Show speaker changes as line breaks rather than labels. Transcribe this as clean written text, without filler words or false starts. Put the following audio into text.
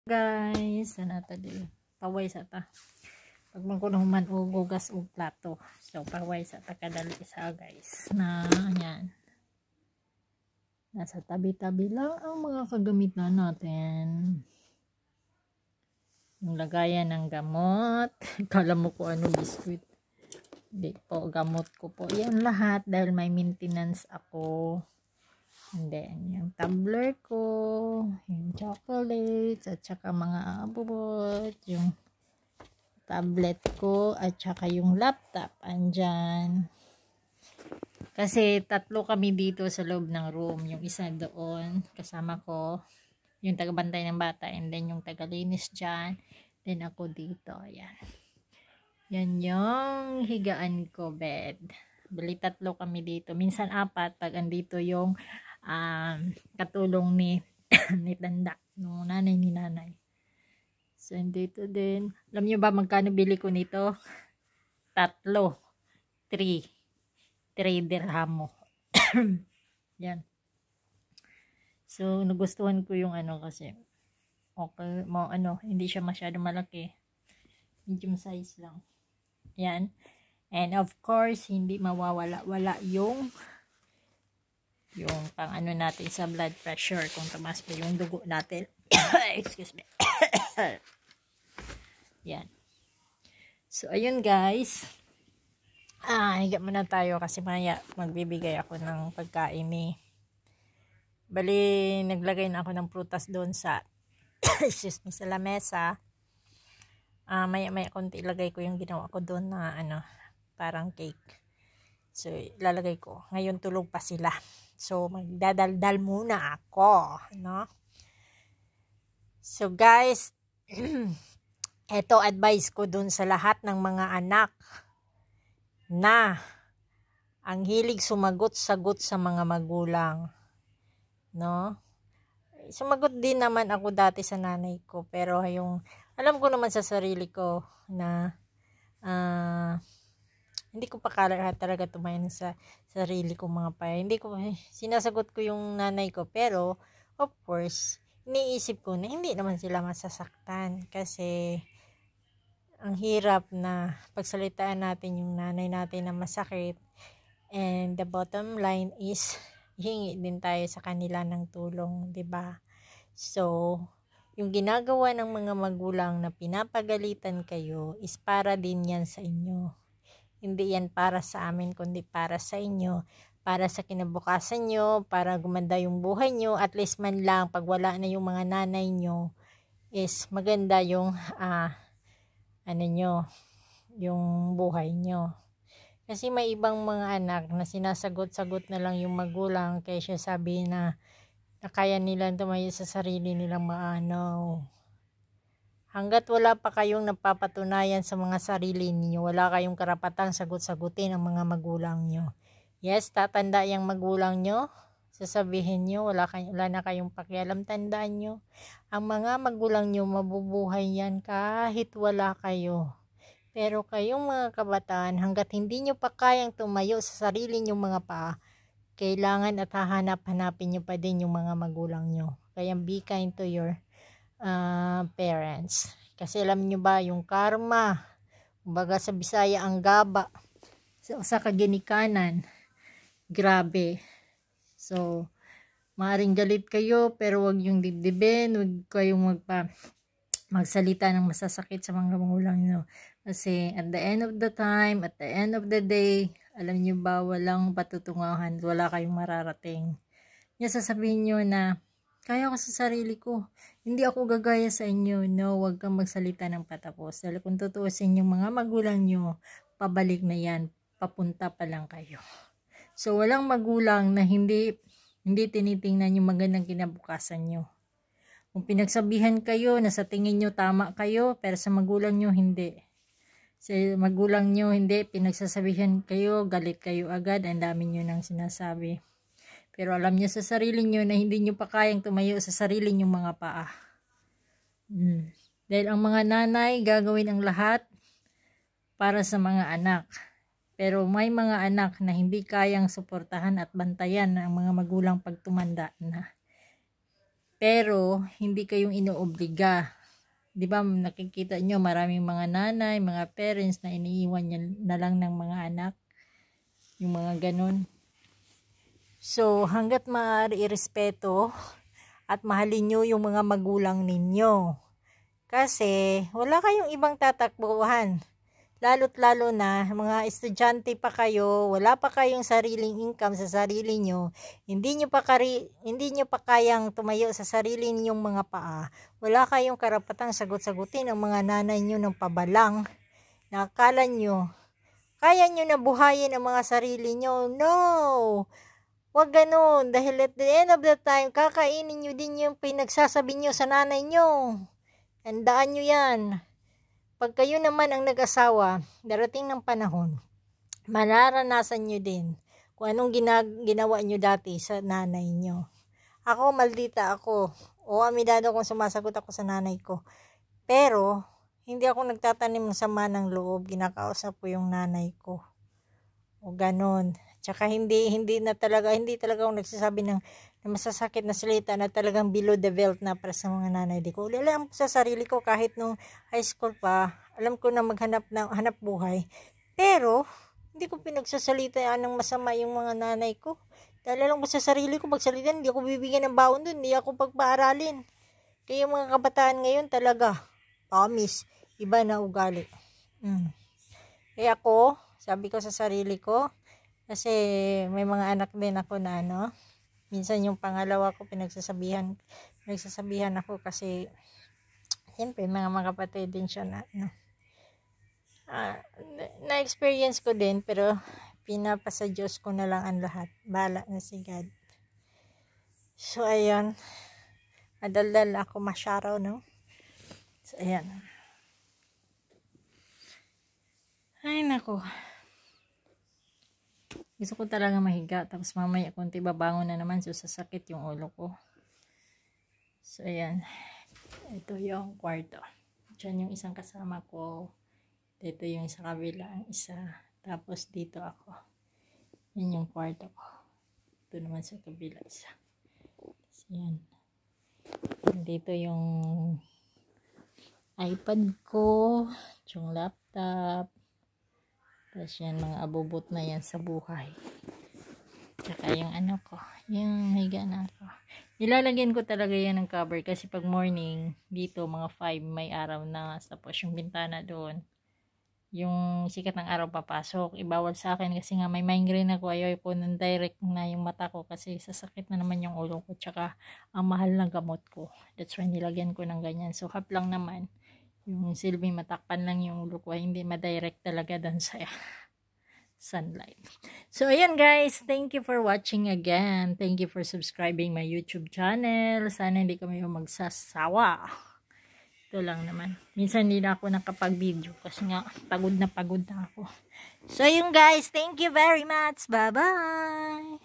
Guys, sanata di paway sa ta pag magkunuman og gugas og plato, so paway sa ta kadali sa guys na yan, nasa tabi-tabi lang ang mga kagamitan natin. Yung lagayan ng gamot kala mo ko ano, biskuit, di po, gamot ko po yan lahat dahil may maintenance ako. And then, yung tumbler ko, yung chocolates, at saka mga abubot, yung tablet ko, at saka yung laptop, andyan. Kasi tatlo kami dito sa loob ng room. Yung isa doon, kasama ko, yung tagabantay ng bata, and then yung tagalinis dyan, then ako dito, ayan. Yan yung higaan ko, bed. Bali tatlo kami dito. Minsan 4 pag andito yung katulong ni ni Tanda, no, nanay ni nanay. So dito din, alam niyo ba magkano bili ko nito? 3 dirham. Yan. So nagustuhan ko yung ano kasi okay mo, ano, hindi siya masyado malaki, medium size lang. Yan. And of course hindi mawawala yung pang ano natin sa blood pressure kung tumaas pa yung dugo natin. Excuse me. Yan. So ayun guys, higa muna tayo kasi maya magbibigay ako ng pagkain ni bali naglagay na ako ng prutas doon sa excuse me, sa lamesa. Maya konti ilagay ko yung ginawa ko doon na ano, parang cake. So ilalagay ko ngayon, tulog pa sila. So, magdadaldal muna ako, no? So, guys, eto advice ko dun sa lahat ng mga anak na ang hilig sumagot-sagot sa mga magulang, no? Sumagot din naman ako dati sa nanay ko, pero yung, alam ko naman sa sarili ko na, hindi ko pa talaga tumayan sa sarili ko mga paya. Hindi ko, sinasagot ko yung nanay ko. Pero, of course, iniisip ko na hindi naman sila masasaktan. Kasi, ang hirap na pagsalitaan natin yung nanay natin na masakit. And the bottom line is, hingi din tayo sa kanila ng tulong, 'di ba? So, yung ginagawa ng mga magulang na pinapagalitan kayo is para din yan sa inyo. Hindi yan para sa amin, kundi para sa inyo, para sa kinabukasan nyo, para gumanda yung buhay nyo, at least man lang, pag wala na yung mga nanay nyo, is maganda yung, yung buhay nyo. Kasi may ibang mga anak na sinasagot-sagot na lang yung magulang, kaya siya sabi na kaya nilang tumayo sa sarili nilang maanaw. Hanggat wala pa kayong napapatunayan sa mga sarili niyo, wala kayong karapatang sagot-sagutin ang mga magulang nyo. Yes, tatanda yung magulang nyo, sasabihin nyo, wala na kayong pakialam, tandaan nyo. Ang mga magulang nyo, mabubuhay yan kahit wala kayo. Pero kayong mga kabataan, hanggat hindi nyo pa kayang tumayo sa sarili nyo mga paa, kailangan at hahanap-hanapin nyo pa din yung mga magulang nyo. Kaya be kind to your parents. Kasi alam nyo ba, yung karma, kumbaga sa Bisaya, ang gaba, sa kaginikanan, grabe. So, maaaring galit kayo, pero wag yung dibdibin, wag kayong magsalita ng masasakit sa mga magulang nyo. Kasi at the end of the time, at the end of the day, alam nyo ba, walang patutunguhan, wala kayong mararating. Yung sasabihin nyo na, kaya ko sa sarili ko, hindi ako gagaya sa inyo. No, wag kang magsalita ng patapos. Dahil kung tutuusin yung mga magulang nyo, pabalik na yan, papunta pa lang kayo. So, walang magulang na hindi tinitingnan yung magandang kinabukasan nyo. Kung pinagsabihan kayo na sa tingin nyo tama kayo, pero sa magulang nyo hindi. Sa magulang nyo hindi, pinagsasabihan kayo, galit kayo agad, ang dami nyo nang sinasabi. Pero alam nyo sa sarili nyo na hindi nyo pa kayang tumayo sa sarili nyo mga paa. Dahil ang mga nanay gagawin ang lahat para sa mga anak. Pero may mga anak na hindi kayang suportahan at bantayan ang mga magulang pag tumanda na. Pero, hindi kayong inoobliga. Di ba, nakikita nyo, maraming mga nanay, mga parents na iniiwan na lang ng mga anak. Yung mga ganun. So, hanggat maaari irespeto at mahalin nyo yung mga magulang ninyo. Kasi, wala kayong ibang tatakbuhan. Lalo't lalo na, mga estudyante pa kayo, wala pa kayong sariling income sa sarili nyo, hindi nyo pa kayang tumayo sa sarili ninyong mga paa, wala kayong karapatang sagot-sagutin ang mga nanay nyo ng pabalang, na akala nyo, kaya nyo na buhayin ang mga sarili nyo. No! Wag ganun, dahil at the end of the time, kakainin nyo din yung pinagsasabi nyo sa nanay nyo. Tandaan nyo yan. Pag kayo naman ang nag-asawa, darating ng panahon, mararanasan nyo din kung anong ginawa nyo dati sa nanay nyo. Ako, maldita ako. O, amidado kung sumasagot ako sa nanay ko. Pero, hindi ako nagtatanim ng sama ng loob. Kinakausap ko yung nanay ko. O, ganun. Tsaka hindi talaga ako nagsasabi ng masasakit na salita na talagang below the belt na para sa mga nanay. Di ko alam sa sarili ko kahit nung high school pa, alam ko na hanap buhay. Pero, hindi ko pinagsasalita ng masama yung mga nanay ko. Dahil alam ko sa sarili ko, magsalita, hindi ako bibigyan ng baon dun, hindi ako pagpaaralin. Kaya yung mga kabataan ngayon talaga, promise, iba na ugali. Kaya ako, sabi ko sa sarili ko, kasi may mga anak din ako na minsan yung pangalawa ko pinagsasabihan ako kasi siyempre mga kapatid din siya na experience ko din, pero pinapasa Diyos ko na lang ang lahat, bahala na si God. So ayun, madaldal ako masyaraw, no? So ayan, ay nako, gusto ko talaga mahiga, tapos mamaya konti babangon na naman, so sasakit yung ulo ko. So ayan, ito yung kwarto. Diyan yung isang kasama ko, dito yung sa kabila ang isa, tapos dito ako. Yan yung kwarto ko. Ito naman sa kabila isa. So yan, dito yung iPad ko, yung laptop. Tapos yan, mga abubot na yan sa buhay. Tsaka yung ko, yung higa na ako. Nilalagyan ko talaga yan ng cover kasi pag morning, dito mga 5 may araw na. Tapos yung bintana doon, yung sikat ng araw papasok. Ibawal sa akin kasi nga may migraine ako. Ayaw ko ng direct na yung mata ko kasi sasakit na naman yung ulo ko. Tsaka ang mahal ng gamot ko. That's why nilagyan ko ng ganyan. So half lang naman. Yung silbing matakpan lang yung ulo ko, hindi madirect talaga doon sa sunlight. So ayan guys, thank you for watching again. Thank you for subscribing my YouTube channel. Sana hindi kami magsasawa. Ito lang naman. Minsan hindi na ako nakapag-video kasi nga pagod na ako. So ayun guys, thank you very much. Bye bye.